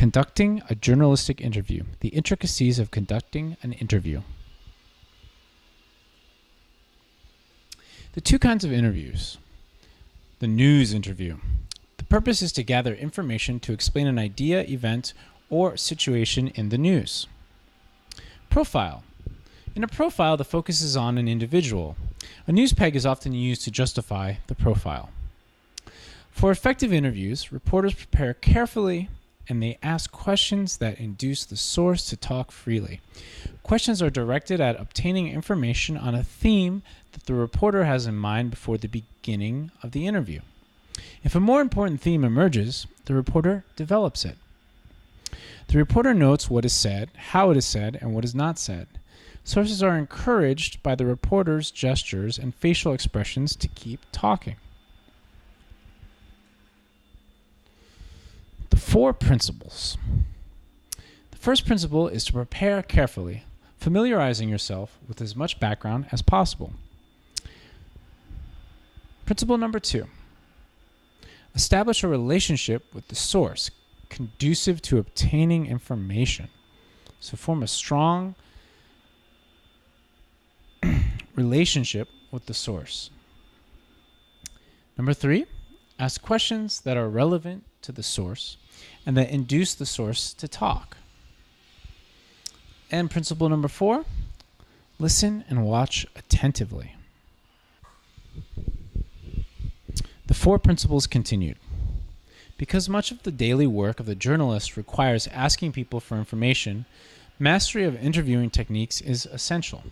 Conducting a journalistic interview. The intricacies of conducting an interview. The two kinds of interviews. The news interview. The purpose is to gather information to explain an idea, event, or situation in the news. Profile. In a profile, the focus is on an individual. A news peg is often used to justify the profile. For effective interviews, reporters prepare carefully and they ask questions that induce the source to talk freely. Questions are directed at obtaining information on a theme that the reporter has in mind before the beginning of the interview. If a more important theme emerges, the reporter develops it. The reporter notes what is said, how it is said, and what is not said. Sources are encouraged by the reporter's gestures and facial expressions to keep talking. The 4 principles. The first principle is to prepare carefully, familiarizing yourself with as much background as possible. Principle number 2. Establish a relationship with the source conducive to obtaining information. So form a strong relationship with the source. Number 3, ask questions that are relevant to the source and that induce the source to talk. And principle number 4, listen and watch attentively. The 4 principles continued. Because much of the daily work of the journalist requires asking people for information, mastery of interviewing techniques is essential.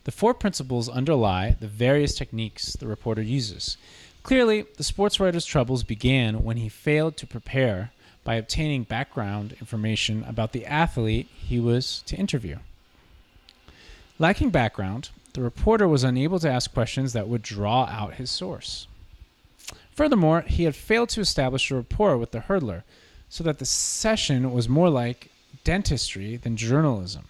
The 4 principles underlie the various techniques the reporter uses. Clearly, the sports writer's troubles began when he failed to prepare by obtaining background information about the athlete he was to interview. Lacking background, the reporter was unable to ask questions that would draw out his source. Furthermore, he had failed to establish a rapport with the hurdler, so that the session was more like dentistry than journalism,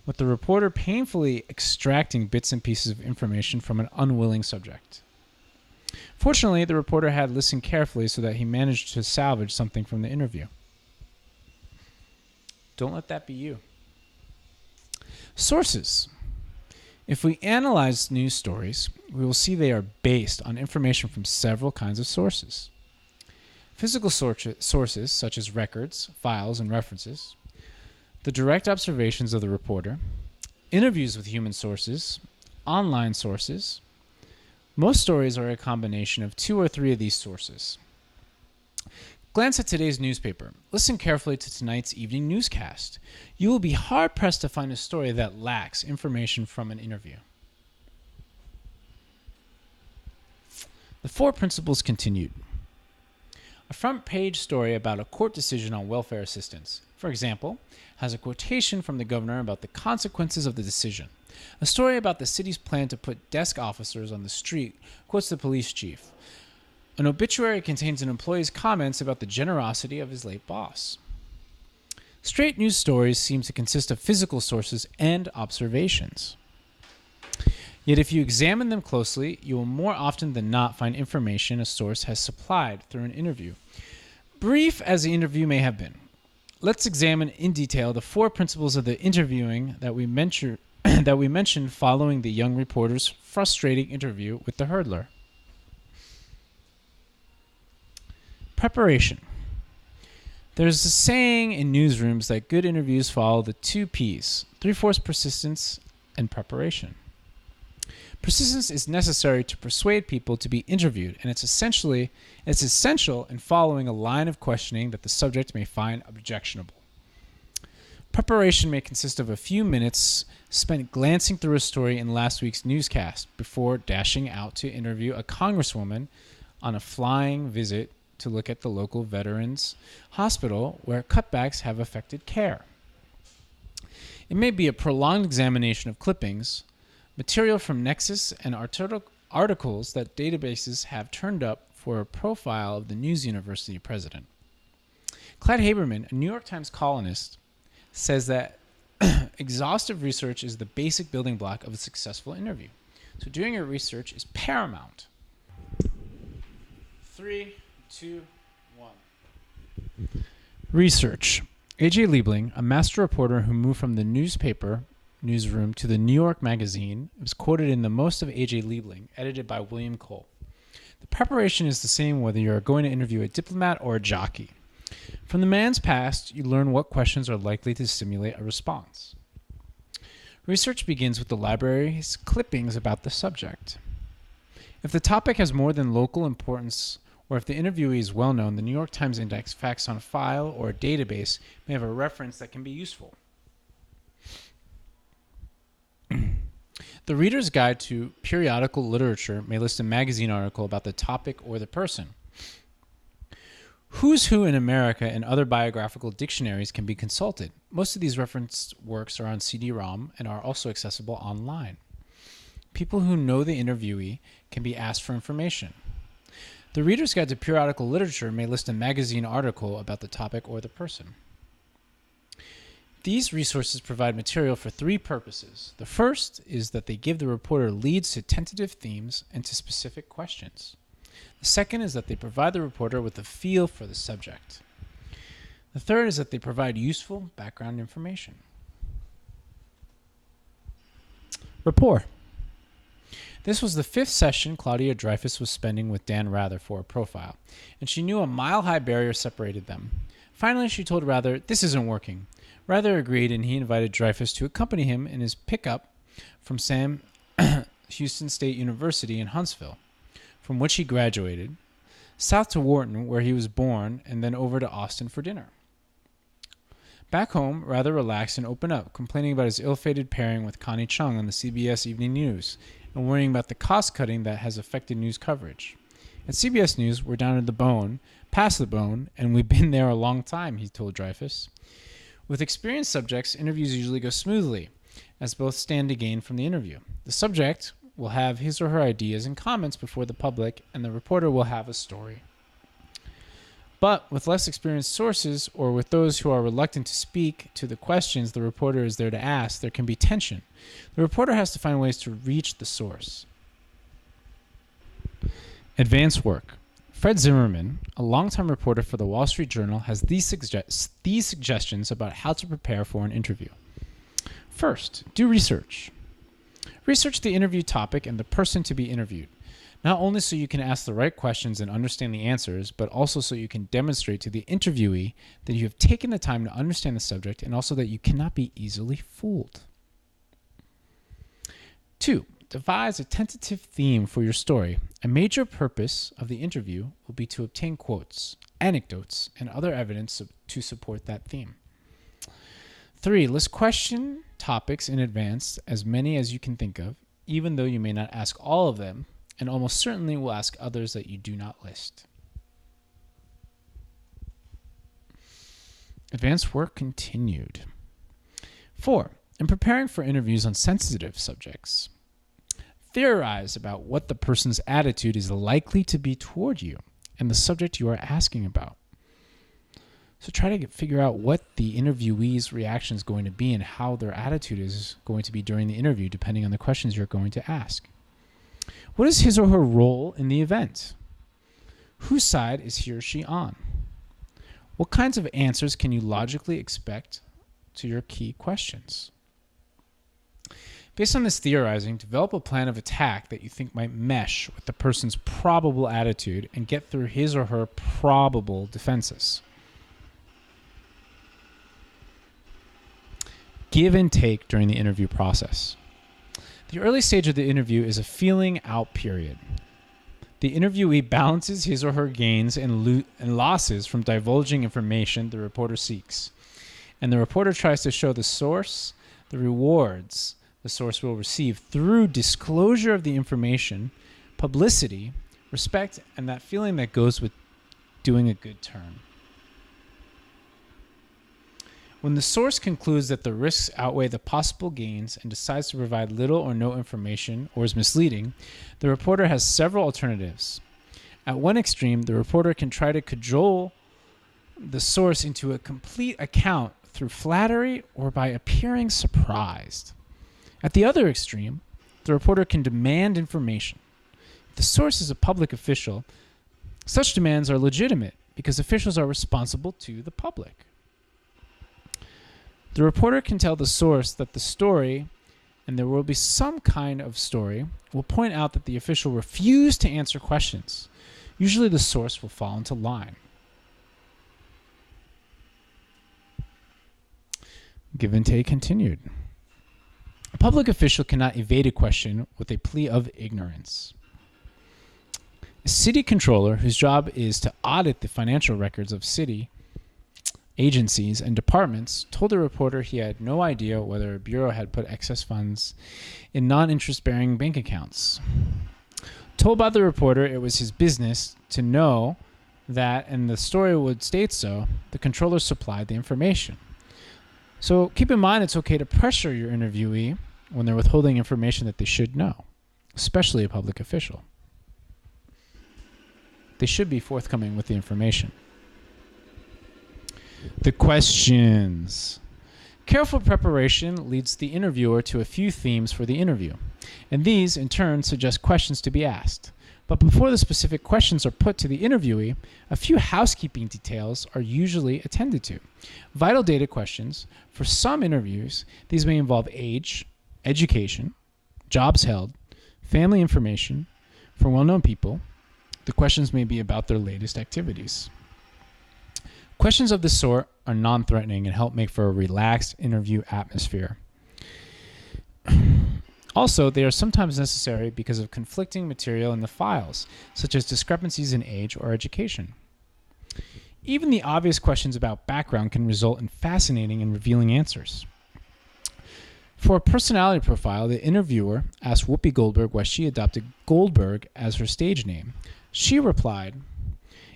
with the reporter painfully extracting bits and pieces of information from an unwilling subject. Fortunately, the reporter had listened carefully so that he managed to salvage something from the interview. Don't let that be you. Sources. If we analyze news stories, we will see they are based on information from several kinds of sources. Physical sources, such as records, files, and references. The direct observations of the reporter. Interviews with human sources. Online sources. Most stories are a combination of 2 or 3 of these sources. Glance at today's newspaper. Listen carefully to tonight's evening newscast. You will be hard-pressed to find a story that lacks information from an interview. The 4 principles continued. A front-page story about a court decision on welfare assistance, for example, has a quotation from the governor about the consequences of the decision. A story about the city's plan to put desk officers on the street quotes the police chief. An obituary contains an employee's comments about the generosity of his late boss. Straight news stories seem to consist of physical sources and observations. Yet if you examine them closely, you will more often than not find information a source has supplied through an interview. Brief as the interview may have been, let's examine in detail the 4 principles of the interviewing that we mentioned following the young reporter's frustrating interview with the hurdler. Preparation. There's a saying in newsrooms that good interviews follow the 2 P's, 3/4 persistence and preparation. Persistence is necessary to persuade people to be interviewed, and it's essential in following a line of questioning that the subject may find objectionable. Preparation may consist of a few minutes spent glancing through a story in last week's newscast before dashing out to interview a congresswoman on a flying visit to look at the local veterans hospital where cutbacks have affected care. It may be a prolonged examination of clippings, material from Nexus, and articles that databases have turned up for a profile of the News University president. Clyde Haberman, a New York Times columnist, says that exhaustive research is the basic building block of a successful interview. So doing your research is paramount. 3, 2, 1. Research. A.J. Liebling, a master reporter who moved from the newsroom to the New York Magazine, was quoted in The Most of A.J. Liebling, edited by William Cole. The preparation is the same whether you are going to interview a diplomat or a jockey. From the man's past, you learn what questions are likely to stimulate a response. Research begins with the library's clippings about the subject. If the topic has more than local importance, or if the interviewee is well known, the New York Times Index facts on file or a database may have a reference that can be useful. The Reader's Guide to Periodical Literature may list a magazine article about the topic or the person. Who's Who in America and other biographical dictionaries can be consulted. Most of these referenced works are on CD-ROM and are also accessible online. People who know the interviewee can be asked for information. The Reader's Guide to Periodical Literature may list a magazine article about the topic or the person. These resources provide material for three purposes. The first is that they give the reporter leads to tentative themes and to specific questions. The second is that they provide the reporter with a feel for the subject. The third is that they provide useful background information. Rapport. This was the fifth session Claudia Dreyfus was spending with Dan Rather for a profile, and she knew a mile-high barrier separated them. Finally, she told Rather, "This isn't working." Rather agreed, and he invited Dreyfus to accompany him in his pickup from Sam Houston State University in Huntsville, from which he graduated, south to Wharton, where he was born, and then over to Austin for dinner. Back home, Rather relaxed and opened up, complaining about his ill-fated pairing with Connie Chung on the CBS Evening News, and worrying about the cost-cutting that has affected news coverage. At CBS News, we're down to the bone, past the bone, and we've been there a long time, he told Dreyfus. With experienced subjects, interviews usually go smoothly, as both stand to gain from the interview. The subject will have his or her ideas and comments before the public, and the reporter will have a story. But with less experienced sources, or with those who are reluctant to speak to the questions the reporter is there to ask, there can be tension. The reporter has to find ways to reach the source. Advanced work. Fred Zimmerman, a longtime reporter for the Wall Street Journal, has these suggestions about how to prepare for an interview. First, do research. Research the interview topic and the person to be interviewed, not only so you can ask the right questions and understand the answers, but also so you can demonstrate to the interviewee that you have taken the time to understand the subject and also that you cannot be easily fooled. 2. Devise a tentative theme for your story. A major purpose of the interview will be to obtain quotes, anecdotes, and other evidence to support that theme. 3. List question topics in advance, as many as you can think of, even though you may not ask all of them, and almost certainly will ask others that you do not list. Advanced work continued. 4. In preparing for interviews on sensitive subjects, theorize about what the person's attitude is likely to be toward you and the subject you are asking about. So try to figure out what the interviewee's reaction is going to be and how their attitude is going to be during the interview, depending on the questions you're going to ask. What is his or her role in the event? Whose side is he or she on? What kinds of answers can you logically expect to your key questions? Based on this theorizing, develop a plan of attack that you think might mesh with the person's probable attitude and get through his or her probable defenses. Give and take during the interview process. The early stage of the interview is a feeling out period. The interviewee balances his or her gains and losses from divulging information the reporter seeks. And the reporter tries to show the source the rewards the source will receive through disclosure of the information, publicity, respect, and that feeling that goes with doing a good turn. When the source concludes that the risks outweigh the possible gains and decides to provide little or no information or is misleading, the reporter has several alternatives. At one extreme, the reporter can try to cajole the source into a complete account through flattery or by appearing surprised. At the other extreme, the reporter can demand information. If the source is a public official, such demands are legitimate, because officials are responsible to the public. The reporter can tell the source that the story, and there will be some kind of story, will point out that the official refused to answer questions. Usually the source will fall into line. Give and take continued. A public official cannot evade a question with a plea of ignorance. A city controller, whose job is to audit the financial records of city agencies and departments, told the reporter he had no idea whether a bureau had put excess funds in non-interest-bearing bank accounts. Told by the reporter it was his business to know that, and the story would state so, the controller supplied the information. So keep in mind it's okay to pressure your interviewee when they're withholding information that they should know, especially a public official. They should be forthcoming with the information. The questions. Careful preparation leads the interviewer to a few themes for the interview, and these, in turn, suggest questions to be asked. But before the specific questions are put to the interviewee, a few housekeeping details are usually attended to. Vital data questions. For some interviews, these may involve age, education, jobs held, family information. For well-known people, the questions may be about their latest activities. Questions of this sort are non-threatening and help make for a relaxed interview atmosphere. Also, they are sometimes necessary because of conflicting material in the files, such as discrepancies in age or education. Even the obvious questions about background can result in fascinating and revealing answers. For a personality profile, the interviewer asked Whoopi Goldberg why she adopted Goldberg as her stage name. She replied,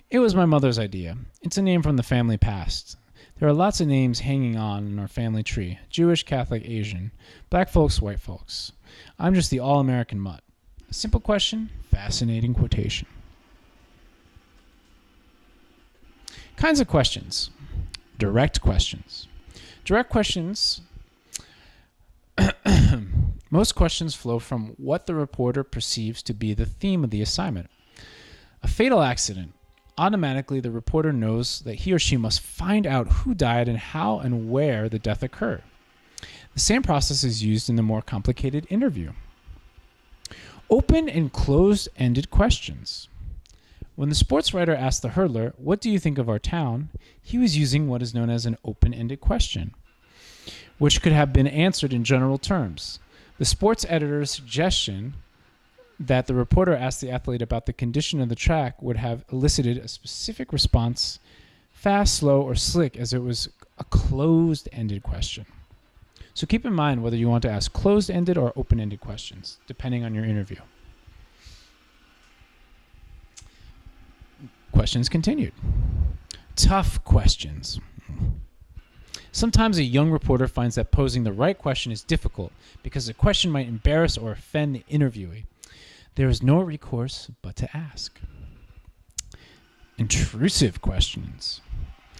"It was my mother's idea. It's a name from the family past. There are lots of names hanging on in our family tree. Jewish, Catholic, Asian. Black folks, white folks. I'm just the all-American mutt." A simple question, fascinating quotation. Kinds of questions. Direct questions. Direct questions. Most questions flow from what the reporter perceives to be the theme of the assignment. A fatal accident. Automatically, the reporter knows that he or she must find out who died and how and where the death occurred. The same process is used in the more complicated interview. Open and closed-ended questions. When the sports writer asked the hurdler, "What do you think of our town?" he was using what is known as an open-ended question, which could have been answered in general terms. The sports editor's suggestion that the reporter asked the athlete about the condition of the track would have elicited a specific response, fast, slow, or slick, as it was a closed-ended question. So keep in mind whether you want to ask closed-ended or open-ended questions, depending on your interview. Questions continued. Tough questions. Sometimes a young reporter finds that posing the right question is difficult because the question might embarrass or offend the interviewee. There is no recourse but to ask. Intrusive questions.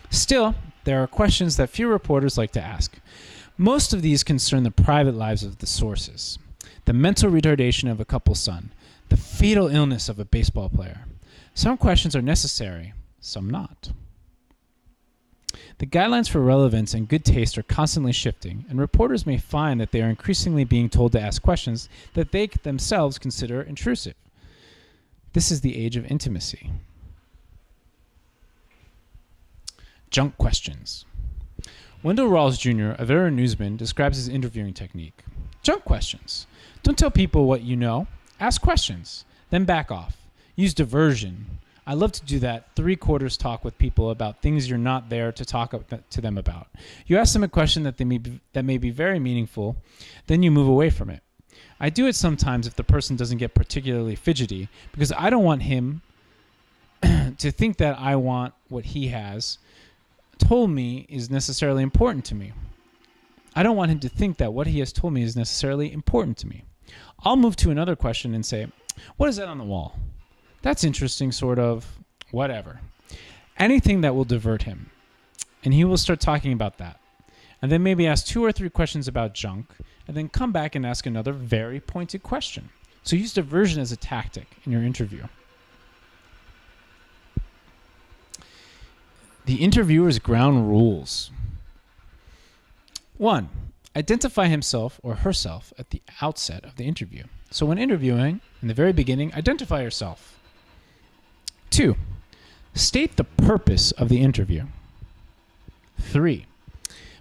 Still, there are questions that few reporters like to ask. Most of these concern the private lives of the sources, the mental retardation of a couple's son, the fatal illness of a baseball player. Some questions are necessary, some not. The guidelines for relevance and good taste are constantly shifting, and reporters may find that they are increasingly being told to ask questions that they themselves consider intrusive. This is the age of intimacy. Junk questions. Wendell Rawls Jr., a veteran newsman, describes his interviewing technique. Junk questions. Don't tell people what you know. Ask questions, then back off. Use diversion. I love to do that 3/4 talk with people about things you're not there to talk to them about. You ask them a question that may be very meaningful, then you move away from it. I do it sometimes if the person doesn't get particularly fidgety, because I don't want him to think that I want what he has told me is necessarily important to me. I don't want him to think that what he has told me is necessarily important to me. I'll move to another question and say, "What is that on the wall?" That's interesting, sort of, whatever. Anything that will divert him. And he will start talking about that. And then maybe ask 2 or 3 questions about junk, and then come back and ask another very pointed question. So use diversion as a tactic in your interview. The interviewer's ground rules. 1. Identify himself or herself at the outset of the interview. So when interviewing, in the very beginning, identify yourself. 2. State the purpose of the interview. 3.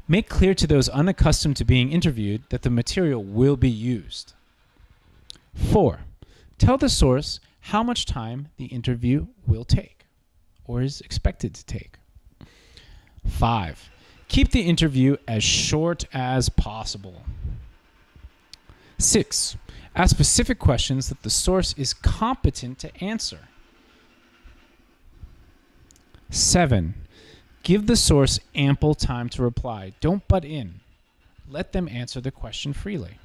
Make clear to those unaccustomed to being interviewed that the material will be used. 4. Tell the source how much time the interview will take or is expected to take. 5. Keep the interview as short as possible. 6. Ask specific questions that the source is competent to answer. 7. Give the source ample time to reply. Don't butt in. Let them answer the question freely.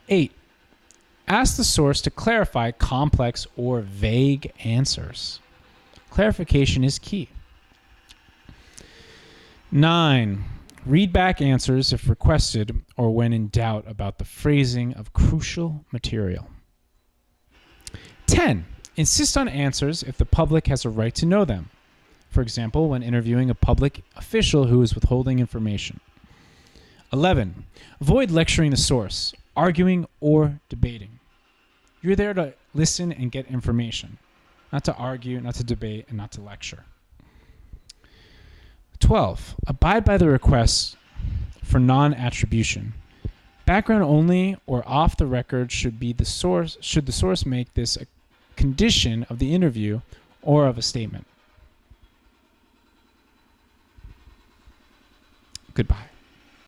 8. Ask the source to clarify complex or vague answers. Clarification is key. 9. Read back answers if requested or when in doubt about the phrasing of crucial material. 10. Insist on answers if the public has a right to know them. For example, when interviewing a public official who is withholding information. 11. Avoid lecturing the source, arguing, or debating. You're there to listen and get information, not to argue, not to debate, and not to lecture. 12. Abide by the requests for non-attribution. Background only or off the record should the source make this a condition of the interview or of a statement. Goodbye.